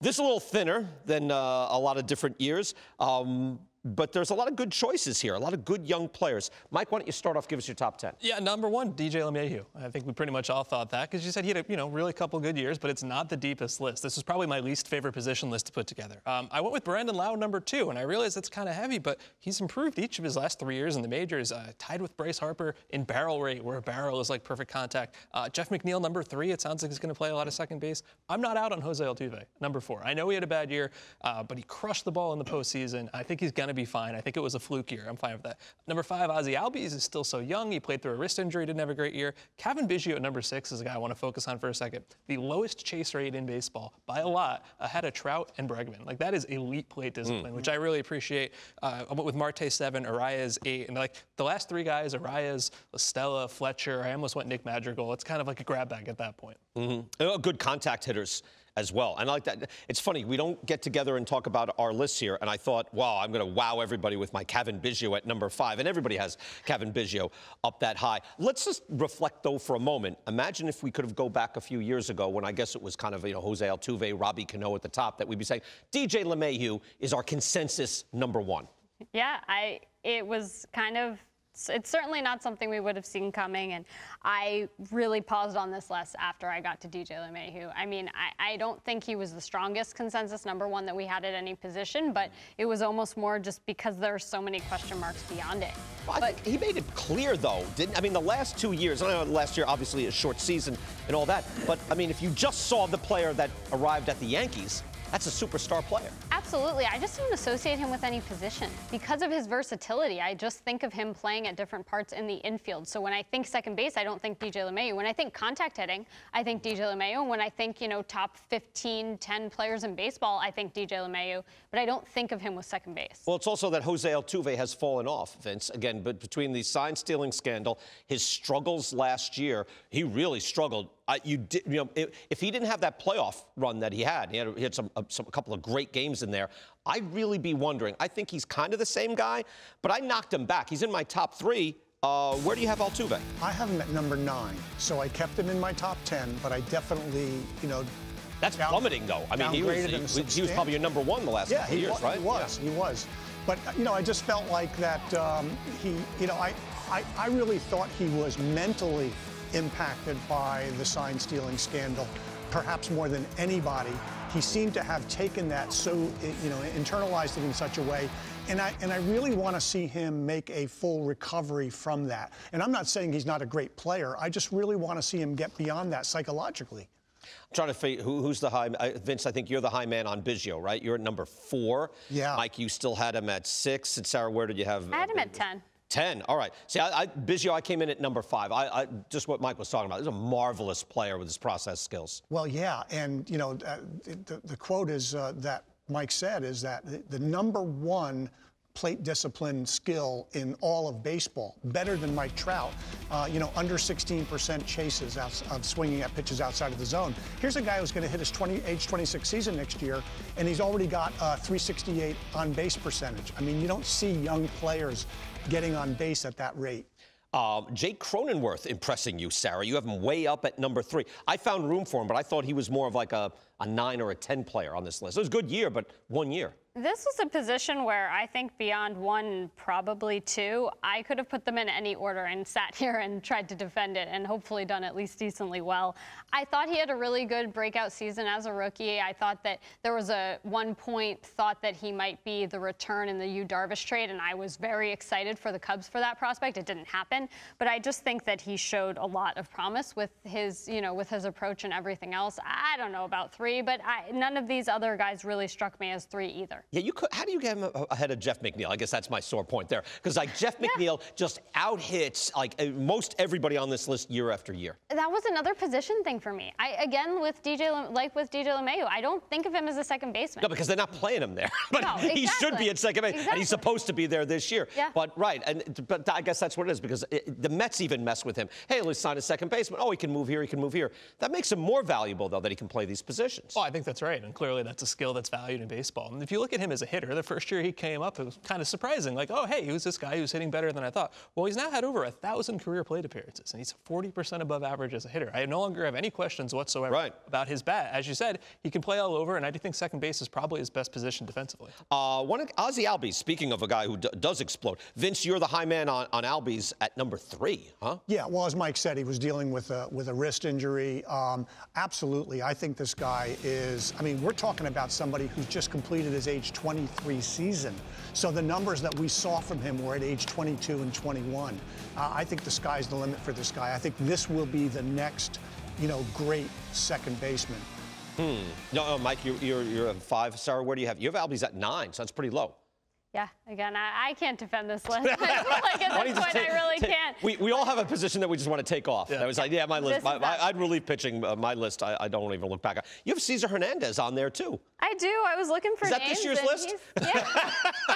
This is a little thinner than a lot of different years, but there's a lot of good choices here, a lot of good young players. Mike, why don't you start off, give us your top 10. Yeah, number one, DJ Mayhew. I think we pretty much all thought that because you said he had a really couple good years, but it's not the deepest list. This is probably my least favorite position list to put together. I went with Brandon Lowe, number 2, and I realize that's kind of heavy, but he's improved each of his last 3 years in the majors, tied with Bryce Harper in barrel rate, where a barrel is like perfect contact. Jeff McNeil, number 3, it sounds like he's going to play a lot of second base. I'm not out on Ozzy Albe, number 4. I know he had a bad year, but he crushed the ball in the postseason. I think he's going to be fine. I think it was a fluke year. I'm fine with that. Number 5, Ozzy Albe is still so young. He played through a wrist injury, didn't have a great year. Cavan Biggio at number 6 is a guy I want to focus on for a second. The lowest chase rate in baseball by a lot, ahead of Trout and Bregman. Like, that is elite plate discipline, which I really appreciate. I went with Marte 7, Arias 8, and like the last 3 guys, Arias, Stella, Fletcher. I almost went Nick Madrigal. It's kind of like a grab bag at that point. Good contact hitters as well. And I like that. It's funny, we don't get together and talk about our lists here, and I thought, wow, I'm going to wow everybody with my Cavan Biggio at number 5, and everybody has Cavan Biggio up that high. Let's just reflect, though, for a moment. Imagine if we could have go back a few years ago when I guess it was kind of, Jose Altuve, Robbie Cano at the top, that we'd be saying, DJ LeMahieu is our consensus number 1. Yeah, it was kind of... It's certainly not something we would have seen coming, and I really paused on this list after I got to DJ LeMahieu. I mean, I don't think he was the strongest consensus number 1 that we had at any position, but it was almost more just because there are so many question marks beyond it. Well, I think he made it clear, though, didn't? I mean, the last 2 years, I know last year obviously a short season and all that, but I mean, if you just saw the player that arrived at the Yankees, that's a superstar player. Absolutely. I just don't associate him with any position. Because of his versatility, I just think of him playing at different parts in the infield. So when I think second base, I don't think DJ LeMahieu. When I think contact hitting, I think DJ LeMahieu. And when I think, top 15, 10 players in baseball, I think DJ LeMahieu. But I don't think of him with second base. Well, it's also that Jose Altuve has fallen off, Vince. Again, but between the sign-stealing scandal, his struggles last year, he really struggled. If he didn't have that playoff run that he had a couple of great games in there, I'd really be wondering. I think he's kind of the same guy, but I knocked him back. He's in my top 3. Where do you have Altuve? I have him at number 9, so I kept him in my top 10, but I definitely, That's plummeting, though. I mean, he was probably your number 1 the last couple of years, right? He was. But, I just felt like that I really thought he was mentally impacted by the sign-stealing scandal, perhaps more than anybody. He seemed to have taken that internalized it in such a way, and I really want to see him make a full recovery from that. And I'm not saying he's not a great player. I just really want to see him get beyond that psychologically. I'm trying to figure who's the high. Vince, I think you're the high man on Biggio, right? You're at number 4. Yeah. Mike, you still had him at 6. And Sarah, where did you have? I had him at 10. 10. All right. See, Biggio, I came in at number 5. Just what Mike was talking about. He's a marvelous player with his process skills. Well, yeah, and the quote is that Mike said is that the number 1 plate discipline skill in all of baseball, better than Mike Trout, under 16% chases of swinging at pitches outside of the zone. Here's a guy who's going to hit his age 26 season next year, and he's already got 368 on base percentage. I mean, you don't see young players getting on base at that rate. Jake Cronenworth impressing you, Sarah. You have him way up at number 3. I found room for him, but I thought he was more of like a 9 or a 10 player on this list. It was a good year, but 1 year. This was a position where I think beyond 1, probably 2, I could have put them in any order and sat here and tried to defend it and hopefully done at least decently well. I thought he had a really good breakout season as a rookie. I thought that there was a 1 point thought that he might be the return in the Yu Darvish trade, and I was very excited for the Cubs for that prospect. It didn't happen, but I just think that he showed a lot of promise with his, with his approach and everything else. I don't know about 3, but none of these other guys really struck me as 3 either. Yeah, you could. How do you get him ahead of Jeff McNeil? I guess that's my sore point there, because Jeff McNeil just out-hits most everybody on this list year after year. That was another position thing for me. Again, with DJ LeMahieu, I don't think of him as a second baseman. No, because they're not playing him there. But no, exactly. He should be at second base, and he's supposed to be there this year. Yeah. But but I guess that's what it is, because the Mets even mess with him. Hey, let's sign a second baseman. Oh, he can move here, he can move here. That makes him more valuable, though, that he can play these positions. Oh, I think that's right, and clearly that's a skill that's valued in baseball. And if you look at him as a hitter. The first year he came up, it was kind of surprising. Like, oh, hey, who's this guy who's hitting better than I thought? Well, he's now had over 1,000 career plate appearances, and he's 40% above average as a hitter. I no longer have any questions whatsoever about his bat. As you said, he can play all over, and I do think second base is probably his best position defensively. Ozzy Albe, speaking of a guy who does explode. Vince, you're the high man on Albe's at number 3, huh? Yeah, well, as Mike said, he was dealing with a wrist injury. Absolutely, I think this guy is, I mean, we're talking about somebody who's just completed his age 23 season. So the numbers that we saw from him were at age 22 and 21. I think the sky's the limit for this guy. I think this will be the next, great second baseman. No, Mike, you're at 5. Sarah, where do you have? You have Albe's at 9, so that's pretty low. Yeah, again, I can't defend this list. I feel like at this point, I really can't. We all have a position that we just want to take off. That was like, yeah, my list. I'd relieve pitching. My list, I don't even look back. You have Cesar Hernandez on there, too. I do. I was looking for names. Is that this year's list? Yeah.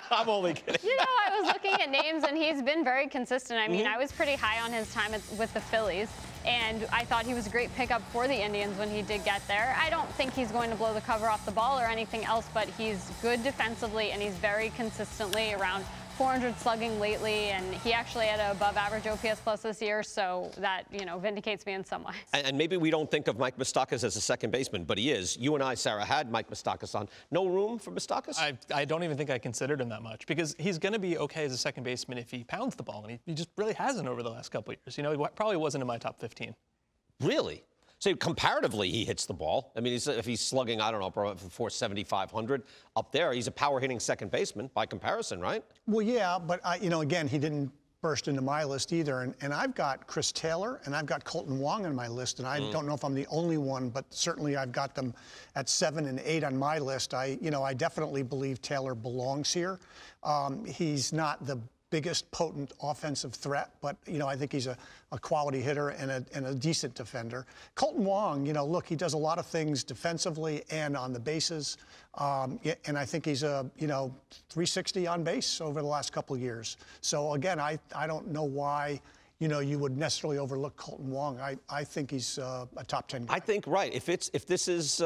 I'm only kidding. I was looking at names, and he's been very consistent. I mean, I was pretty high on his time with the Phillies. And I thought he was a great pickup for the Indians when he did get there. I don't think he's going to blow the cover off the ball or anything else, but he's good defensively, and he's very consistently around 400 slugging lately, and he actually had an above-average OPS plus this year, so that, vindicates me in some ways. And maybe we don't think of Mike Moustakas as a second baseman, but he is. You and I, Sarah, had Mike Moustakas on. No room for Moustakas? I don't even think I considered him that much, because he's going to be okay as a second baseman if he pounds the ball, and he just really hasn't over the last couple of years. He probably wasn't in my top 15. Really? So comparatively, he hits the ball. I mean, if he's slugging, I don't know, 470, 500 up there, he's a power-hitting second baseman by comparison, right? Well, yeah, but, again, he didn't burst into my list either. And I've got Chris Taylor and I've got Colton Wong on my list. And I don't know if I'm the only one, but certainly I've got them at 7 and 8 on my list. I definitely believe Taylor belongs here. He's not the biggest potent offensive threat, but I think he's a quality hitter and a decent defender. Colton Wong, look, he does a lot of things defensively and on the bases, and I think he's a 360 on base over the last couple of years. So again, I don't know why you would necessarily overlook Colton Wong. I think he's a top 10 guy. I think right. If this is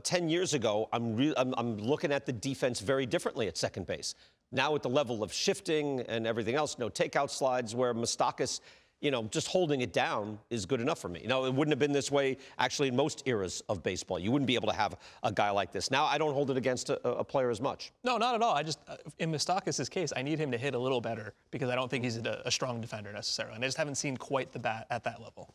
10 years ago, I'm looking at the defense very differently at second base. Now with the level of shifting and everything else, no takeout slides, where Moustakas, just holding it down is good enough for me. It wouldn't have been this way actually in most eras of baseball. You wouldn't be able to have a guy like this. Now I don't hold it against a player as much. No, not at all. I just, in Moustakas' case, I need him to hit a little better because I don't think he's a strong defender necessarily. And I just haven't seen quite the bat at that level.